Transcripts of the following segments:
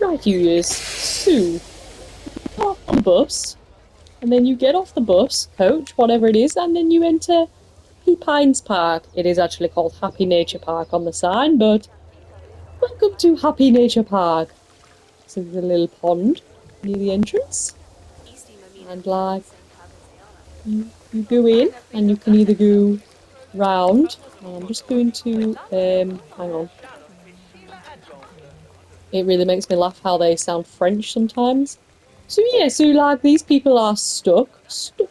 right, you So, off the bus, and then you get off the bus, coach, whatever it is, and then you enter Happy Pines Park. It is actually called Happy Nature Park on the sign, but welcome to Happy Nature Park. So there's a little pond near the entrance, and like you go in, and you can either go round. I'm just going to hang on. It really makes me laugh how they sound French sometimes. So yeah, so like these people are stuck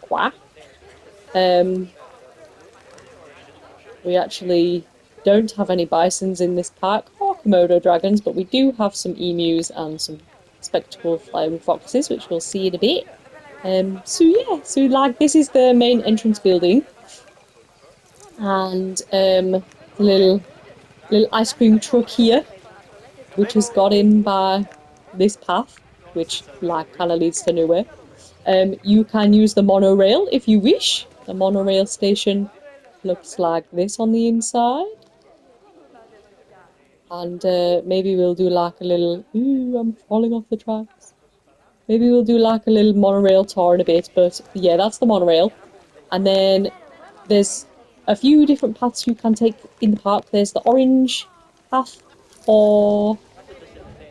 where? We actually don't have any bisons in this park or Komodo dragons, but we do have some emus and some spectacled flying foxes, which we'll see in a bit. So yeah, so like this is the main entrance building, and the little ice cream truck here, which has got in by this path, which like kind of leads to nowhere. You can use the monorail if you wish. The monorail station looks like this on the inside. And maybe we'll do like a little, ooh, I'm falling off the tracks. Maybe we'll do like a little monorail tour in a bit, but yeah, that's the monorail. And then there's a few different paths you can take in the park. There's the orange path or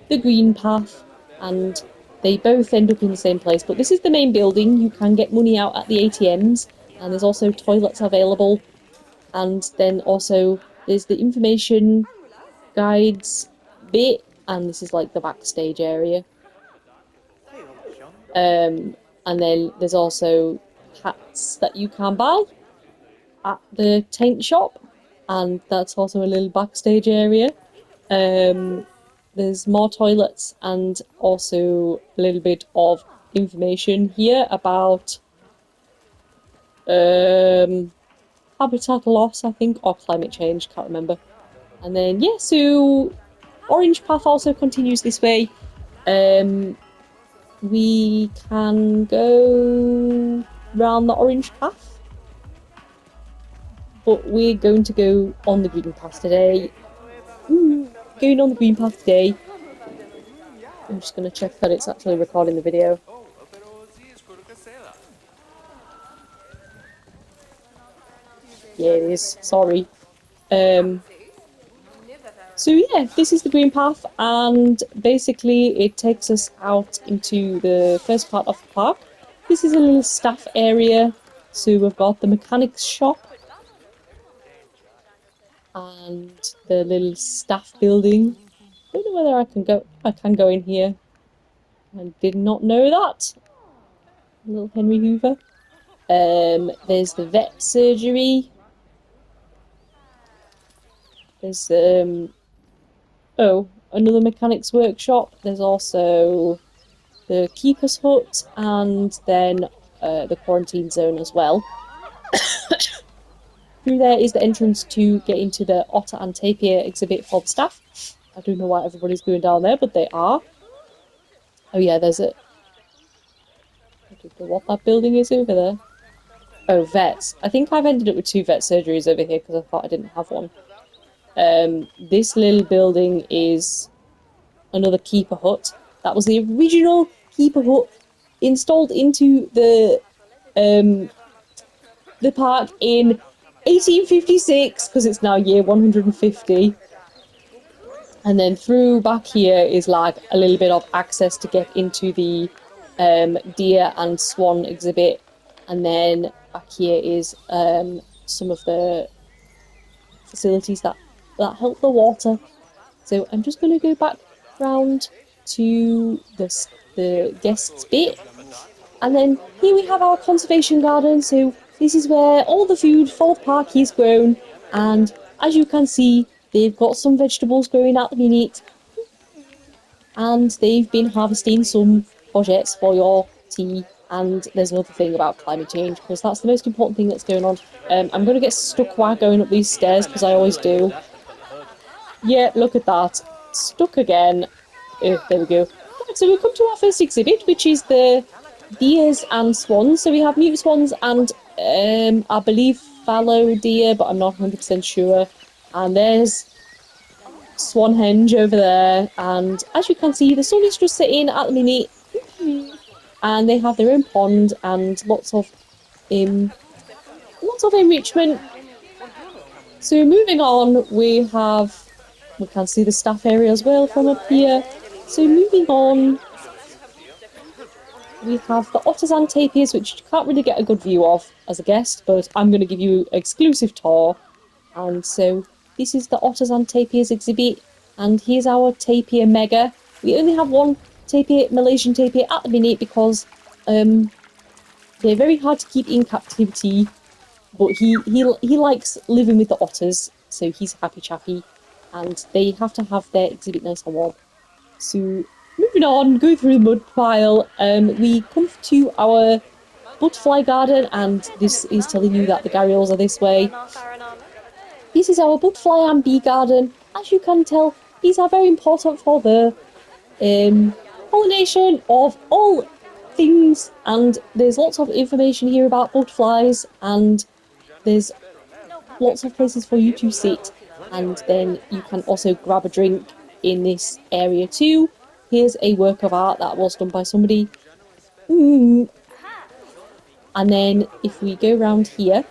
the green path, and they both end up in the same place. But this is the main building. You can get money out at the ATMs, and there's also toilets available. And then also there's the information guides bit, and this is like the backstage area. And then there's also hats that you can buy at the tent shop, and that's also a little backstage area. There's more toilets and also a little bit of information here about habitat loss, I think, or climate change, can't remember. And then yeah, so Orange Path also continues this way. We can go round the Orange Path, but we're going to go on the Green Path today. Going on the Green Path today. I'm just going to check that it's actually recording the video. Yeah, it is. Sorry. So yeah, this is the Green Path, and basically it takes us out into the first part of the park. This is a little staff area, so we've got the mechanics shop and the little staff building. I don't know whether I can go. I can go in here. I did not know that. Little Henry Hoover. There's the vet surgery. There's another mechanics workshop. There's also the keeper's hut, and then the quarantine zone as well. Through there is the entrance to get into the otter and tapir exhibit for the staff. I don't know why everybody's going down there, but they are. Oh yeah, there's a... I don't know what that building is over there. Oh, vets. I think I've ended up with 2 vet surgeries over here because I thought I didn't have one. This little building is another keeper hut. That was the original keeper hut installed into the park in 1856, because it's now year 150. And then through back here is like a little bit of access to get into the deer and swan exhibit. And then back here is some of the facilities that help the water. So I'm just going to go back round to the guests bit. And then here we have our conservation garden. So this is where all the food for the park is grown. And as you can see, they've got some vegetables growing at the minute. And they've been harvesting some courgettes for your tea. And there's another thing about climate change, because that's the most important thing that's going on. I'm going to get stuck while going up these stairs, because I always do. Yeah, look at that. Stuck again. There we go. Right, so we come to our first exhibit, which is the deers and swans. So we have mute swans and I believe fallow deer, but I'm not 100% sure. And there's Swanhenge over there, and as you can see, the sun is just setting at the minute, and they have their own pond and lots of enrichment. So moving on, we can see the staff area as well from up here. So moving on, we have the otters and tapirs, which you can't really get a good view of as a guest, but I'm going to give you an exclusive tour. And so this is the otters and tapirs exhibit, and here's our tapir mega. We only have one tapir, Malaysian tapir at the minute because they're very hard to keep in captivity, but he likes living with the otters, so he's happy chappy, and they have to have their exhibit nice and warm. So moving on, go through the mud pile, we come to our butterfly garden, and this is telling you that the gharials are this way. This is our butterfly and bee garden. As you can tell, these are very important for the pollination of all things, and there's lots of information here about butterflies, and there's lots of places for you to sit, and then you can also grab a drink in this area too. Here's a work of art that was done by somebody. And then if we go around here,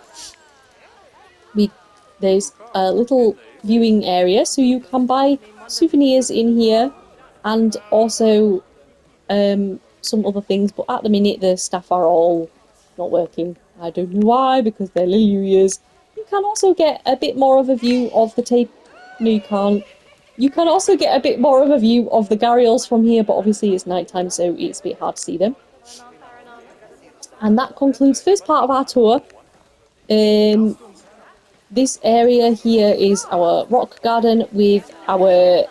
there's a little viewing area, so you can buy souvenirs in here, and also some other things, but at the minute the staff are all not working. I don't know why, because they're little New Year's. You can also get a bit more of a view of the tape. No, you can't. You can also get a bit more of a view of the gharials from here, but obviously it's nighttime, so it's a bit hard to see them. And that concludes the first part of our tour. This area here is our rock garden with our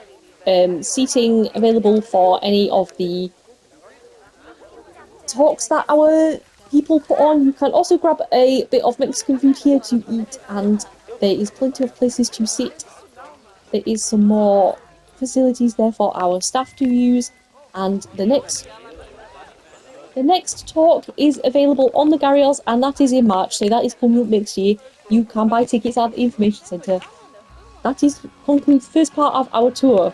seating available for any of the talks that our people put on. You can also grab a bit of Mexican food here to eat, and there is plenty of places to sit. There is some more facilities there for our staff to use, and the next talk is available on the gharials, and that is in March, so that is coming up next year. You can buy tickets at the information centre. That concludes the first part of our tour.